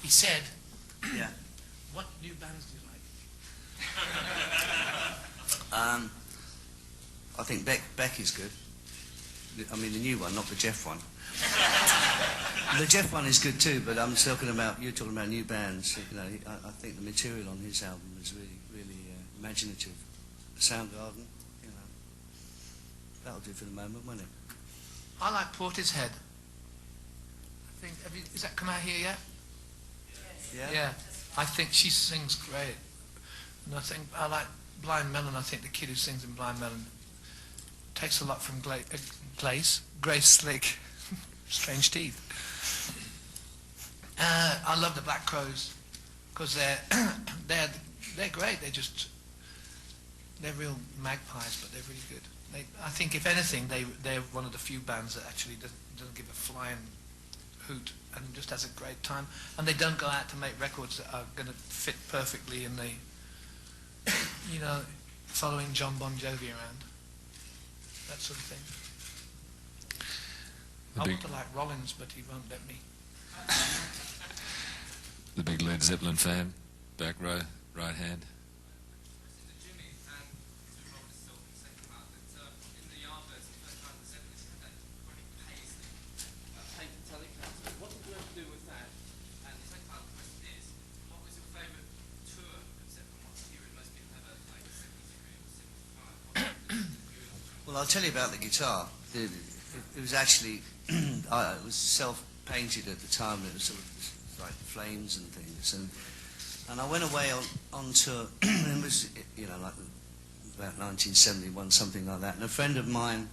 He said, Yeah. what new bands do you like? I think Beck is good. I mean, the new one, not the Jeff one. The Jeff one is good too, but I'm talking about, you're talking about new bands. You know, I think the material on his album is really imaginative. Soundgarden, you know, that'll do for the moment, won't it? I like Portishead. I think, is that come out here yet? Yeah? Yeah. I think she sings great. And I think, I like Blind Melon. I think the kid who sings in Blind Melon takes a lot from Grace Slick. Strange teeth. I love the Black Crowes because they're great. They're real magpies, but they're really good. I think if anything, they're one of the few bands that actually doesn't give a flying hoot and just has a great time. And they don't go out to make records that are going to fit perfectly in the, you know, following John Bon Jovi around. That sort of thing. I want to like Rollins, but he won't let me. The big Led Zeppelin fan, back row, right hand. Well, I'll tell you about the guitar. It was actually, it was self-painted at the time. It was sort of like flames and things. And I went away on tour. It was, you know, like about 1971, something like that. And a friend of mine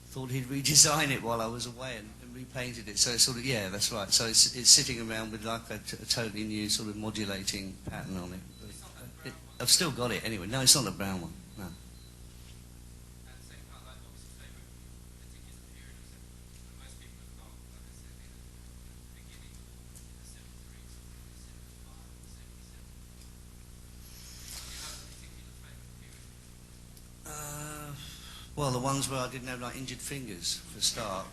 thought he'd redesign it while I was away and repainted it. So it's sort of, yeah, that's right. So it's sitting around with like a totally new sort of modulating pattern on it. But I've still got it anyway. No, it's not the brown one. No. Well, the ones where I didn't have like injured fingers for a start.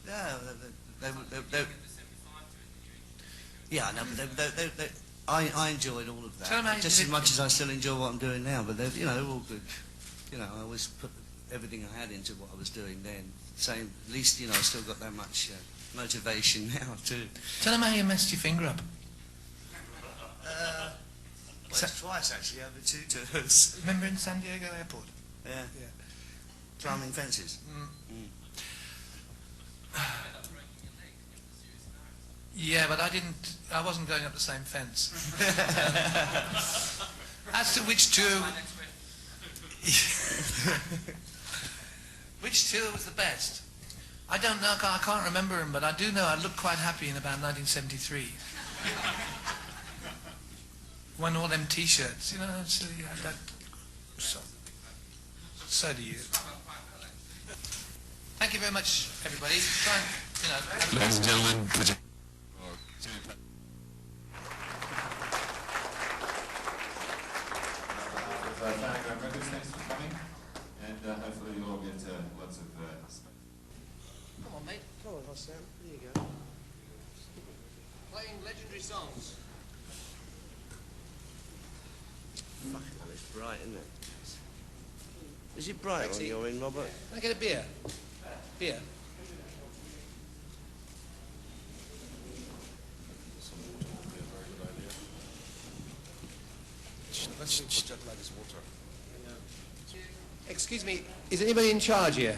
Yeah, yeah, no, but I enjoyed all of that just as much as I still enjoy what I'm doing now. But they're, you know, they're all good. You know, I always put everything I had into what I was doing then. Same, at least, you know, I still got that much motivation now too. Tell them how you messed your finger up. Well, twice actually over 2 tours. Remember in San Diego Airport? Yeah. Climbing fences. Yeah, but I wasn't going up the same fence. As to which tour... which tour was the best? I don't know, I can't remember them, but I do know I looked quite happy in about 1973. When all them T-shirts, you know, so you had that. So do you. Thank you very much, everybody. Try and, you know. Ladies and gentlemen, put your... Phantom Records, thanks for coming, and hopefully you'll all get lots of... Come on, mate. Come on, Sam. There you go. Playing legendary songs. Fucking hell, it's bright, isn't it? Is it bright when you're in, Robert? Can I get a beer? Beer. Let's project like this water. Excuse me, is anybody in charge here?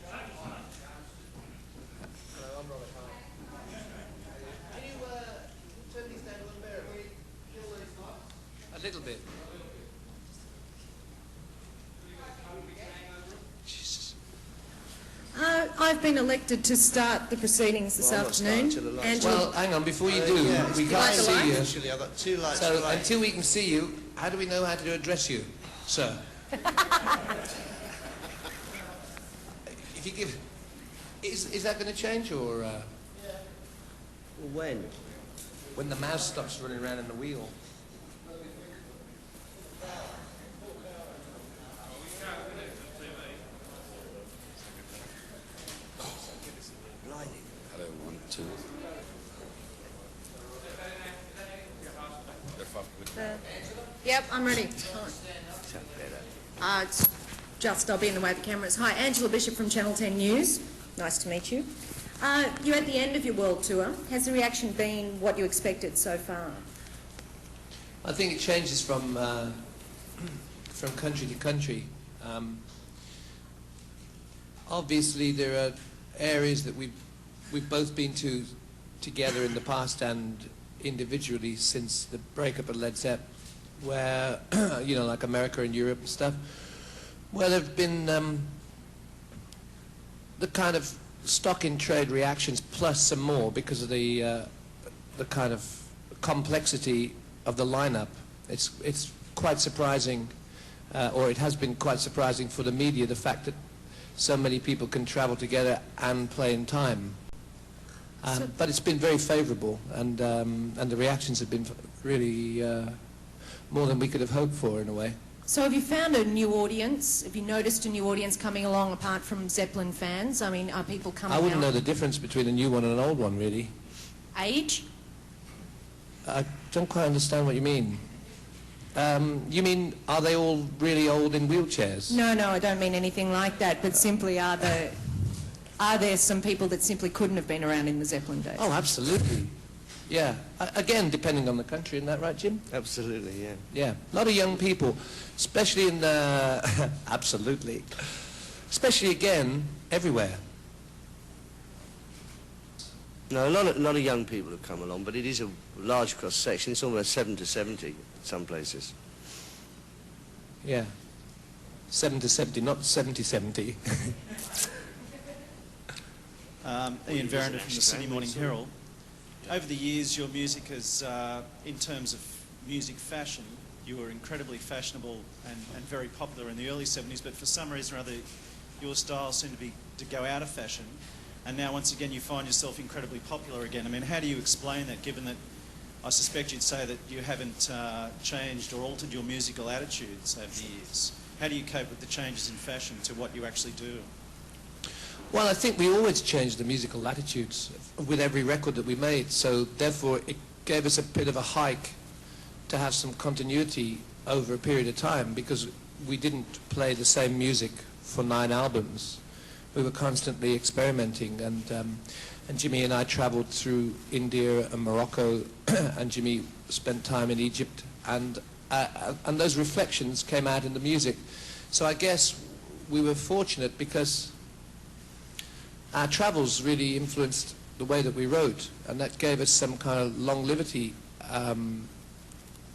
Hello, I'm Robert Hart. Can you turn these down a little bit? A little bit. Jesus. I've been elected to start the proceedings this afternoon. Well, hang on, before you do, we can't see you. Actually, I've got 2 lights. So until we can see you, how do we know how to address you, sir? If you give... Is that going to change, or... Well, when? When the mouse stops running around in the wheel. Blinding. Hello, 1, 2. Yep, I'm ready. It's just, I'll be in the way of the cameras. Hi, Angela Bishop from Channel 10 News. Nice to meet you. You're at the end of your world tour. Has the reaction been what you expected so far? I think it changes from country to country. Obviously, there are areas that we've both been to together in the past and individually since the breakup of Led Zepp, where you know, like America and Europe and stuff, where there've been the kind of stock in trade reactions plus some more because of the kind of complexity of the lineup. It's quite surprising, or it has been quite surprising for the media, the fact that so many people can travel together and play in time. But it's been very favourable, and the reactions have been really more than we could have hoped for in a way. So have you found a new audience? Have you noticed a new audience coming along apart from Zeppelin fans? I mean, are people coming out? I wouldn't know the difference between a new one and an old one, really. Age? I don't quite understand what you mean. You mean, are they all really old in wheelchairs? No, I don't mean anything like that, but simply are there some people that simply couldn't have been around in the Zeppelin days? Oh, absolutely. Yeah. Again, depending on the country, isn't that right, Jim? Absolutely, yeah. Yeah. A lot of young people, especially in the... absolutely. Especially, again, everywhere. No, a lot of young people have come along, but it is a large cross-section. It's almost 7 to 70 in some places. Yeah. 7 to 70, not 70-70. Ian Verrinder from the Sydney Morning Herald. Over the years, your music has, in terms of music fashion, you were incredibly fashionable and very popular in the early 70s, but for some reason or other, your style seemed to go out of fashion, and now once again you find yourself incredibly popular again. I mean, how do you explain that, given that I suspect you'd say that you haven't changed or altered your musical attitudes over the years? How do you cope with the changes in fashion to what you actually do? Well, I think we always changed the musical attitudes with every record that we made, so therefore it gave us a bit of a hike to have some continuity over a period of time, because we didn't play the same music for 9 albums. We were constantly experimenting, and Jimmy and I travelled through India and Morocco, and Jimmy spent time in Egypt, and those reflections came out in the music. So I guess we were fortunate because our travels really influenced the way that we wrote, and that gave us some kind of longevity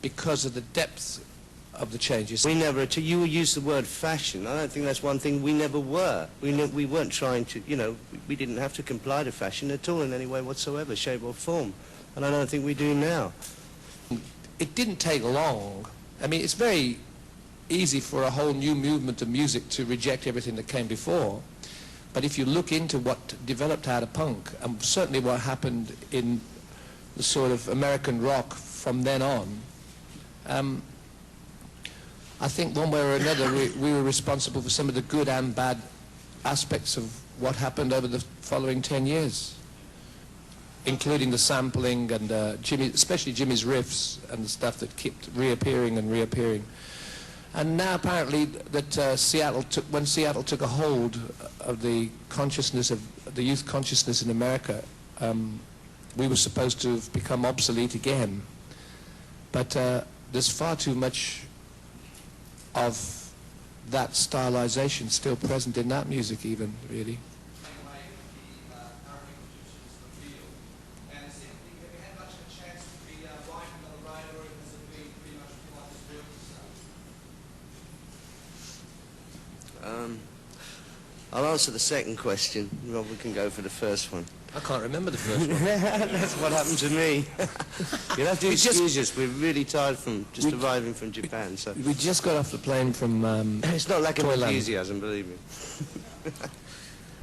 because of the depth of the changes. We never, you used the word fashion. I don't think that's one thing we never were. We weren't trying to, you know, we didn't have to comply to fashion at all in any way whatsoever, shape or form. And I don't think we do now. It didn't take long. I mean, it's very easy for a whole new movement of music to reject everything that came before. But if you look into what developed out of punk, and certainly what happened in the sort of American rock from then on, I think one way or another we were responsible for some of the good and bad aspects of what happened over the following 10 years, including the sampling and especially Jimmy's riffs and the stuff that kept reappearing and reappearing. And now apparently that when Seattle took a hold of the consciousness of the youth consciousness in America, we were supposed to have become obsolete again. But there's far too much of that stylization still present in that music even, really. I'll answer the second question. Rob, we can go for the first one. I can't remember the first one. That's what happened to me. You'll have to excuse us. We're really tired from just arriving from Japan. So we just got off the plane from it's not lack of Toyland. enthusiasm, believe me.